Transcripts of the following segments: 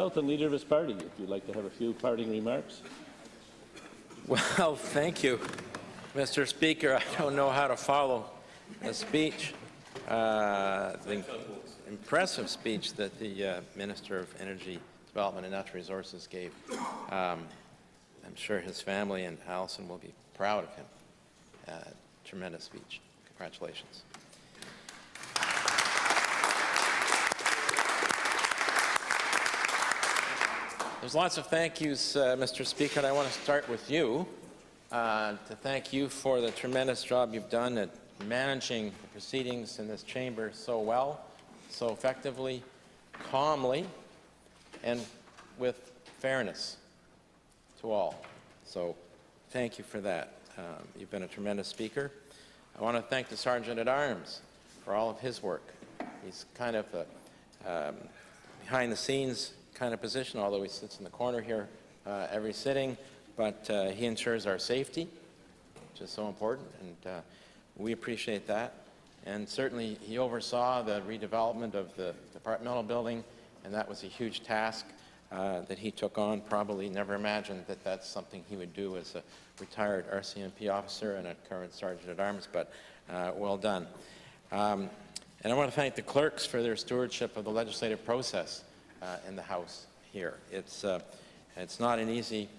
South and leader of his party, if you'd like to have a few parting remarks. Well, thank you, Mr. Speaker. I don't know how to follow a speech, the impressive speech that the Minister of Energy Development and Natural Resources gave. I'm sure his family and Alison will be proud of him. Tremendous speech. Congratulations. There's lots of thank yous, Mr. Speaker, and I want to start with you to thank you for the tremendous job you've done at managing the proceedings in this chamber so well, so effectively, calmly, and with fairness to all. So thank you for that. You've been a tremendous speaker. I want to thank the Sergeant-at-Arms for all of his work. He's kind of a behind-the-scenes kind of position, although he sits in the corner here every sitting, but he ensures our safety, which is so important, and we appreciate that. And certainly he oversaw the redevelopment of the departmental building, and that was a huge task that he took on. Probably never imagined that that's something he would do as a retired RCMP officer and a current Sergeant-at-Arms, but well done. And I want to thank the clerks for their stewardship of the legislative process in the House here. It's not an easy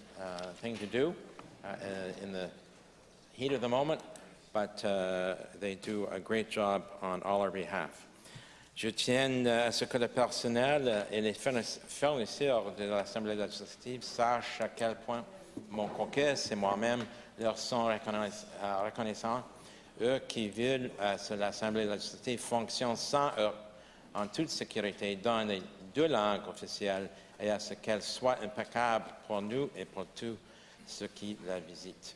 thing to do in the heat of the moment, but they do a great job on all our behalf. Je tiens à ce que le personnel et les fournisseurs de l'Assemblée législative sachent à quel point mon caucus et moi-même leur sont reconnaissants, eux qui veulent que l'Assemblée législative fonctionne sans heurts, en toute sécurité, dans les deux langues officielles, et à ce qu'elle soit impeccable pour nous et pour tous ceux qui la visitent.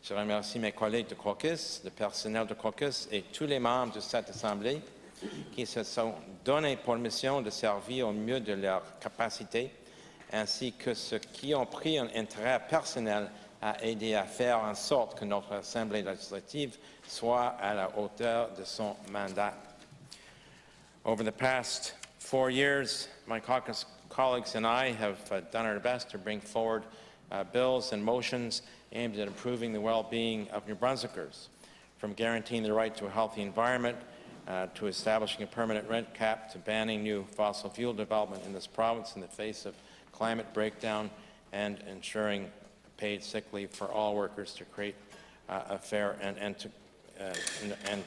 Je remercie mes collègues de Caucus, le personnel de Caucus et tous les membres de cette Assemblée qui se sont donnés pour mission de servir au mieux de leur capacité, ainsi que ceux qui ont pris un intérêt personnel à aider à faire en sorte que notre Assemblée législative soit à la hauteur de son mandat. Over the past 4 years, my caucus colleagues and I have done our best to bring forward bills and motions aimed at improving the well-being of New Brunswickers, from guaranteeing the right to a healthy environment, to establishing a permanent rent cap, to banning new fossil fuel development in this province in the face of climate breakdown, and ensuring paid sick leave for all workers to create a fair and to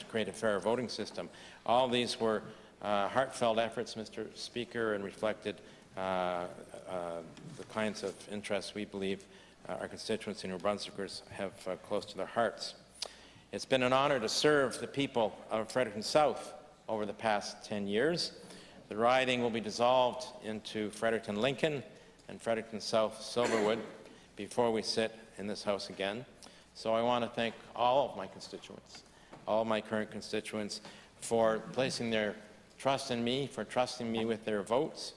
create a fair voting system. All these were heartfelt efforts, Mr. Speaker, and reflected the kinds of interests we believe our constituents and New Brunswickers have close to their hearts. It's been an honor to serve the people of Fredericton-South over the past 10 years. The riding will be dissolved into Fredericton-Lincoln and Fredericton-South-Silverwood before we sit in this House again. So I want to thank all of my constituents, all of my current constituents, for placing their trust in me, for trusting me with their votes,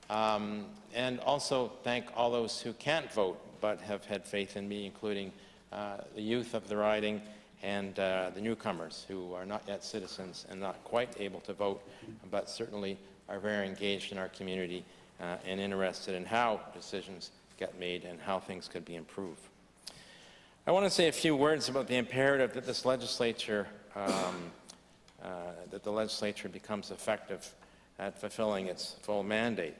and also thank all those who can't vote but have had faith in me, including the youth of the riding and the newcomers who are not yet citizens and not quite able to vote, but certainly are very engaged in our community and interested in how decisions get made and how things could be improved. I want to say a few words about the imperative that this legislature becomes effective at fulfilling its full mandate.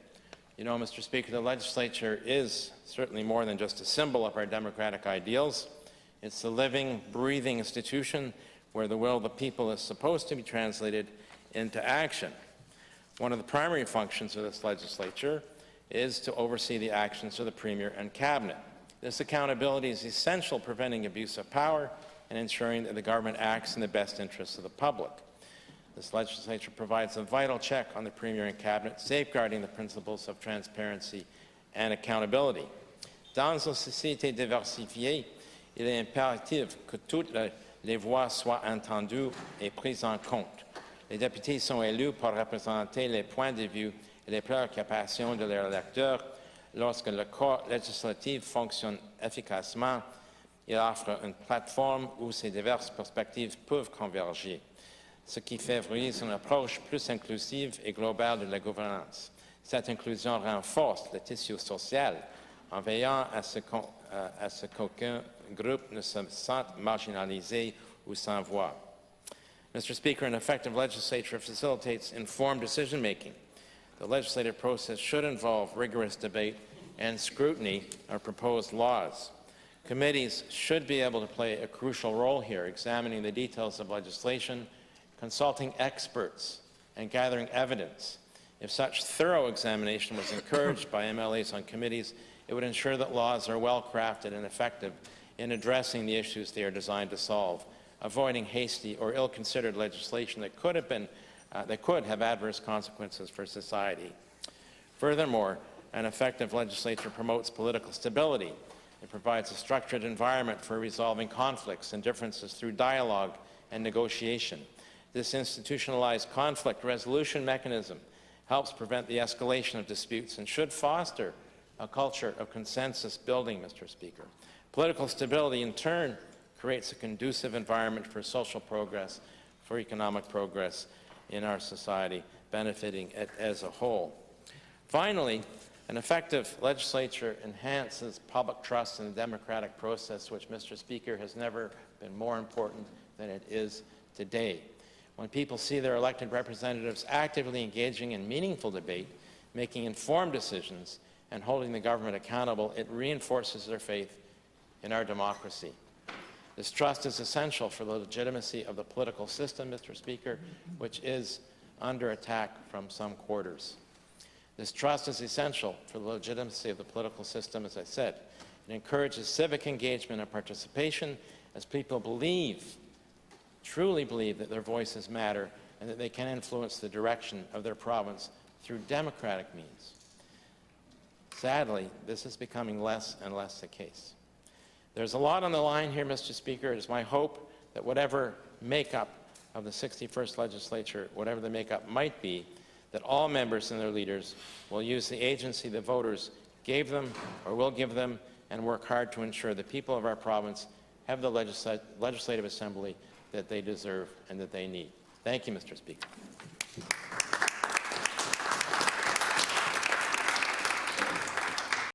You know, Mr. Speaker, the legislature is certainly more than just a symbol of our democratic ideals. It's a living, breathing institution where the will of the people is supposed to be translated into action. One of the primary functions of this legislature is to oversee the actions of the Premier and Cabinet. This accountability is essential, preventing abuse of power and ensuring that the government acts in the best interests of the public. This legislature provides a vital check on the Premier and Cabinet, safeguarding the principles of transparency and accountability. Dans une société diversifiée, il est impératif que toutes les voix soient entendues et prises en compte. Les députés sont élus pour représenter les points de vue et les préoccupations de leurs électeurs. Lorsque le corps législatif fonctionne efficacement, il offre une plateforme où ces diverses perspectives peuvent converger, ce qui favorise une approche plus inclusive et globale de la gouvernance. Cette inclusion renforce le tissu social en veillant à ce qu'aucun groupe ne se sente marginalisé ou sans voix. Mr. Speaker, an effective legislature facilitates informed decision-making. The legislative process should involve rigorous debate and scrutiny of proposed laws. Committees should be able to play a crucial role here, examining the details of legislation, consulting experts, and gathering evidence. If such thorough examination was encouraged by MLAs on committees, it would ensure that laws are well-crafted and effective in addressing the issues they are designed to solve, avoiding hasty or ill-considered legislation that could have adverse consequences for society. Furthermore, an effective legislature promotes political stability. It provides a structured environment for resolving conflicts and differences through dialogue and negotiation. This institutionalized conflict resolution mechanism helps prevent the escalation of disputes and should foster a culture of consensus building, Mr. Speaker. Political stability, in turn, creates a conducive environment for social progress, for economic progress in our society, benefiting it as a whole. Finally, an effective legislature enhances public trust in the democratic process, which, Mr. Speaker, has never been more important than it is today. When people see their elected representatives actively engaging in meaningful debate, making informed decisions, and holding the government accountable, it reinforces their faith in our democracy. This trust is essential for the legitimacy of the political system, Mr. Speaker, which is under attack from some quarters. This trust is essential for the legitimacy of the political system, as I said. It encourages civic engagement and participation as people truly believe that their voices matter and that they can influence the direction of their province through democratic means. Sadly, this is becoming less and less the case. There's a lot on the line here, Mr. Speaker. It is my hope that whatever makeup of the 61st legislature, whatever the makeup might be, that all members and their leaders will use the agency the voters gave them or will give them and work hard to ensure the people of our province have the legislative assembly that they deserve and that they need. Thank you, Mr. Speaker.